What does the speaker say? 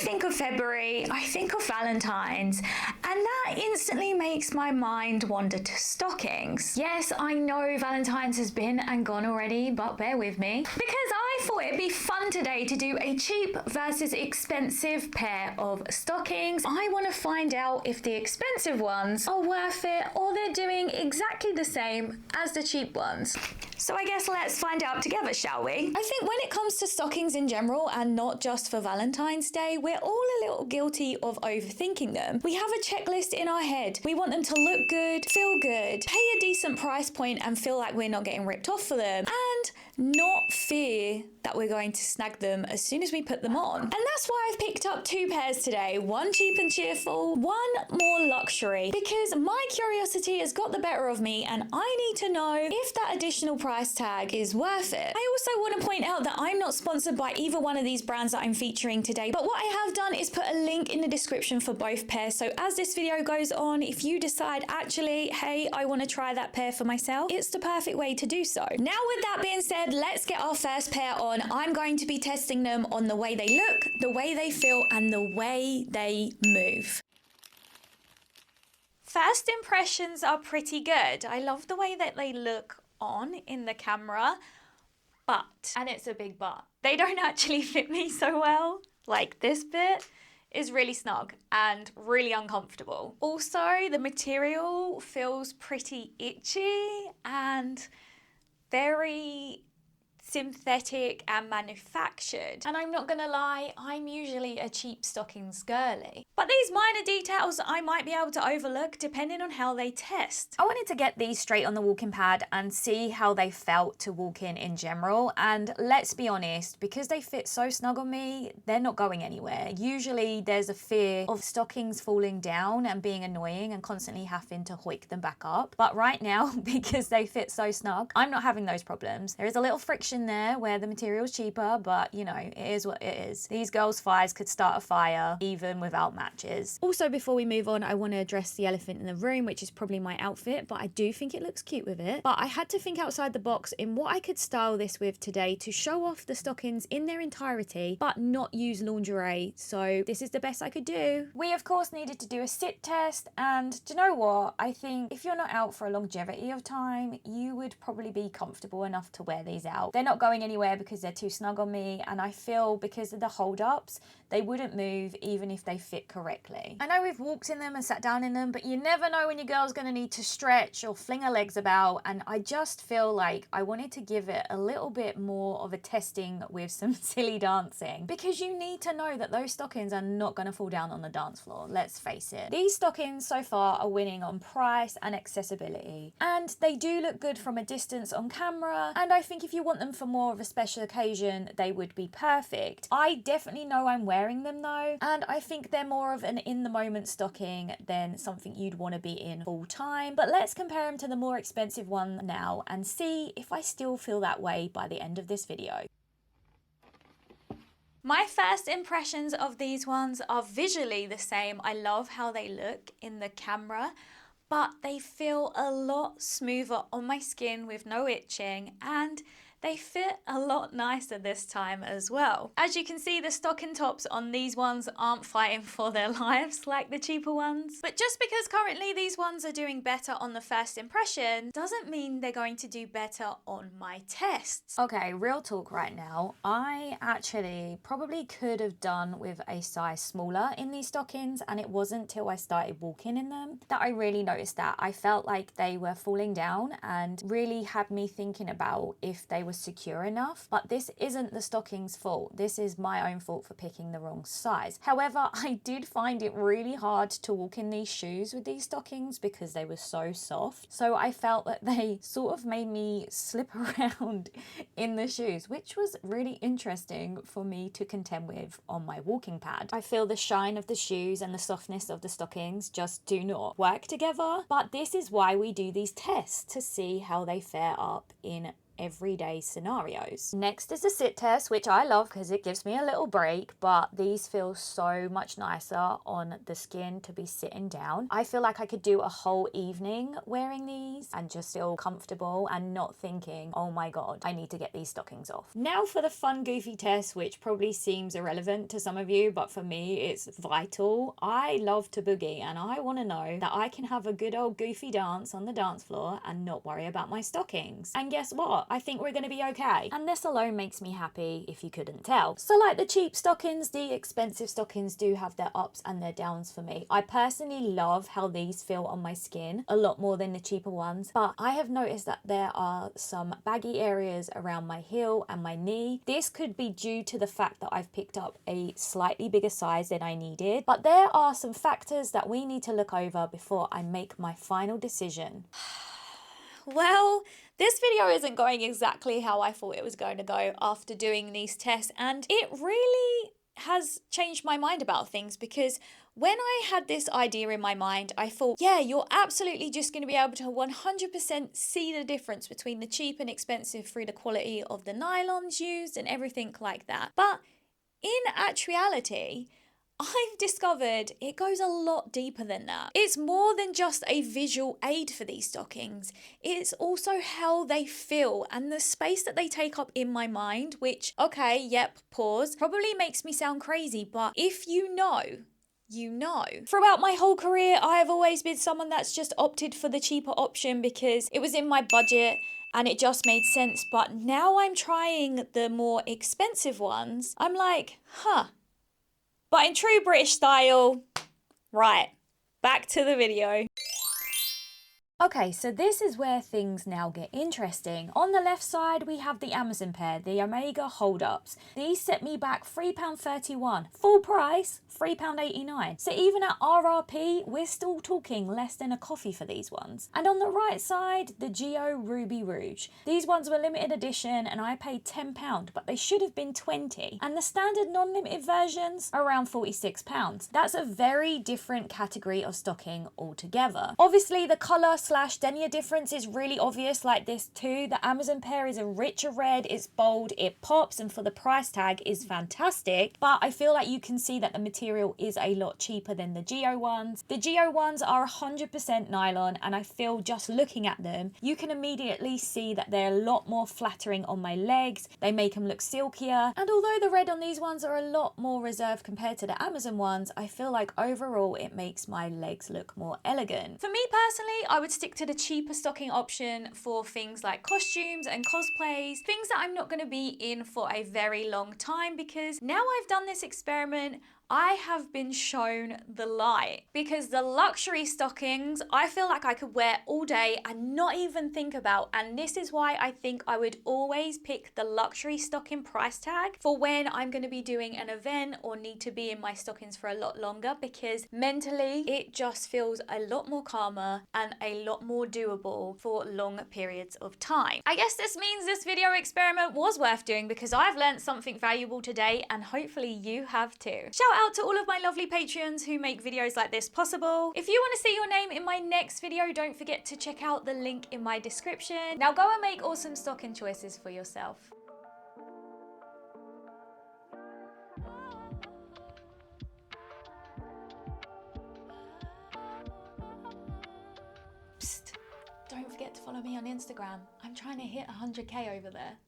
think of February, I think of Valentine's, and that instantly makes my mind wander to stockings. Yes, I know Valentine's has been and gone already, but bear with me, because I thought it'd be fun today to do a cheap versus expensive pair of stockings. I want to find out if the expensive ones are worth it or they're doing exactly the same as the cheap ones. So I guess let's find out together, shall we? I think when it comes to stockings in general, and not just for Valentine's Day, we're all a little guilty of overthinking them. We have a checklist in our head. We want them to look good, feel good, pay a decent price point and feel like we're not getting ripped off for them, and not fear that we're going to snag them as soon as we put them on. And that's why I've picked up two pairs today, one cheap and cheerful, one more luxury, because my curiosity has got the better of me and I need to know if that additional price tag is worth it. I also want to point out that I'm not sponsored by either one of these brands that I'm featuring today, but what I have done is put a link in the description for both pairs. So as this video goes on, if you decide actually, hey, I want to try that pair for myself, it's the perfect way to do so. Now with that being said, let's get our first pair on. I'm going to be testing them on the way they look, the way they feel, and the way they move. First impressions are pretty good. I love the way that they look on in the camera, but, and it's a big but, they don't actually fit me so well. Like this bit is really snug and really uncomfortable. Also, the material feels pretty itchy and very synthetic and manufactured. And I'm not gonna lie, I'm usually a cheap stockings girly. But these minor details I might be able to overlook depending on how they test. I wanted to get these straight on the walking pad and see how they felt to walk in general. And let's be honest, because they fit so snug on me, they're not going anywhere. Usually there's a fear of stockings falling down and being annoying and constantly having to hoik them back up. But right now, because they fit so snug, I'm not having those problems. There is a little friction there where the material is cheaper, but you know, it is what it is. These girls' thighs could start a fire even without matches. Also, before we move on, I want to address the elephant in the room, which is probably my outfit, but I do think it looks cute with it. But I had to think outside the box in what I could style this with today to show off the stockings in their entirety, but not use lingerie. So this is the best I could do. We of course needed to do a sit test, and do you know what? I think if you're not out for a longevity of time, you would probably be comfortable enough to wear these out. They're not going anywhere because they're too snug on me, and I feel because of the hold-ups, they wouldn't move even if they fit correctly. I know we've walked in them and sat down in them, but you never know when your girl's gonna need to stretch or fling her legs about, and I just feel like I wanted to give it a little bit more of a testing with some silly dancing, because you need to know that those stockings are not gonna fall down on the dance floor, let's face it. These stockings so far are winning on price and accessibility, and they do look good from a distance on camera, and I think if you want them for more of a special occasion, they would be perfect. I definitely know I'm wearing them though, and I think they're more of an in the moment stocking than something you'd want to be in full time. But let's compare them to the more expensive one now and see if I still feel that way by the end of this video. My first impressions of these ones are visually the same. I love how they look in the camera, but they feel a lot smoother on my skin with no itching, and they fit a lot nicer this time as well. As you can see, the stocking tops on these ones aren't fighting for their lives like the cheaper ones. But just because currently these ones are doing better on the first impression doesn't mean they're going to do better on my tests. Okay, real talk right now. I actually probably could have done with a size smaller in these stockings, and it wasn't till I started walking in them that I really noticed that. I felt like they were falling down and really had me thinking about if they were secure enough. But this isn't the stocking's fault. This is my own fault for picking the wrong size. However, I did find it really hard to walk in these shoes with these stockings because they were so soft. So I felt that they sort of made me slip around in the shoes, which was really interesting for me to contend with on my walking pad. I feel the shine of the shoes and the softness of the stockings just do not work together. But this is why we do these tests, to see how they fare up in everyday scenarios. Next is the sit test, which I love because it gives me a little break, but these feel so much nicer on the skin to be sitting down. I feel like I could do a whole evening wearing these and just feel comfortable and not thinking, oh my god, I need to get these stockings off. Now for the fun goofy test, which probably seems irrelevant to some of you, but for me it's vital. I love to boogie and I want to know that I can have a good old goofy dance on the dance floor and not worry about my stockings. And guess what? I think we're going to be okay. And this alone makes me happy if you couldn't tell. So like the cheap stockings, the expensive stockings do have their ups and their downs for me. I personally love how these feel on my skin a lot more than the cheaper ones, but I have noticed that there are some baggy areas around my heel and my knee. This could be due to the fact that I've picked up a slightly bigger size than I needed, but there are some factors that we need to look over before I make my final decision. Well, this video isn't going exactly how I thought it was going to go after doing these tests, and it really has changed my mind about things, because when I had this idea in my mind, I thought, yeah, you're absolutely just going to be able to 100% see the difference between the cheap and expensive through the quality of the nylons used and everything like that. But in actuality, I've discovered it goes a lot deeper than that. It's more than just a visual aid for these stockings. It's also how they feel and the space that they take up in my mind, which, okay, yep, pause, probably makes me sound crazy, but if you know, you know. Throughout my whole career, I have always been someone that's just opted for the cheaper option because it was in my budget and it just made sense. But now I'm trying the more expensive ones. I'm like, huh. But in true British style, right, back to the video. Okay, so this is where things now get interesting. On the left side, we have the Amazon pair, the Omega hold-ups. These set me back £3.31. Full price, £3.89. So even at RRP, we're still talking less than a coffee for these ones. And on the right side, the Geo Ruby Rouge. These ones were limited edition and I paid £10, but they should have been £20. And the standard non-limited versions are around £46. That's a very different category of stocking altogether. Obviously, the colour / denier difference is really obvious like this too. The Amazon pair is a richer red, it's bold, it pops, and for the price tag is fantastic. But I feel like you can see that the material is a lot cheaper than the Geo ones. The Geo ones are 100% nylon, and I feel just looking at them, you can immediately see that they're a lot more flattering on my legs. They make them look silkier. And although the red on these ones are a lot more reserved compared to the Amazon ones, I feel like overall it makes my legs look more elegant. For me personally, I would stick to the cheaper stocking option for things like costumes and cosplays, things that I'm not going to be in for a very long time, because now I've done this experiment, I have been shown the light. Because the luxury stockings, I feel like I could wear all day and not even think about, and this is why I think I would always pick the luxury stocking price tag for when I'm going to be doing an event or need to be in my stockings for a lot longer, because mentally it just feels a lot more calmer and a lot more doable for long periods of time. I guess this means this video experiment was worth doing, because I've learned something valuable today and hopefully you have too. Shout out to all of my lovely Patreons who make videos like this possible. If you want to see your name in my next video, don't forget to check out the link in my description. Now go and make awesome stocking choices for yourself. Psst, don't forget to follow me on Instagram. I'm trying to hit 100k over there.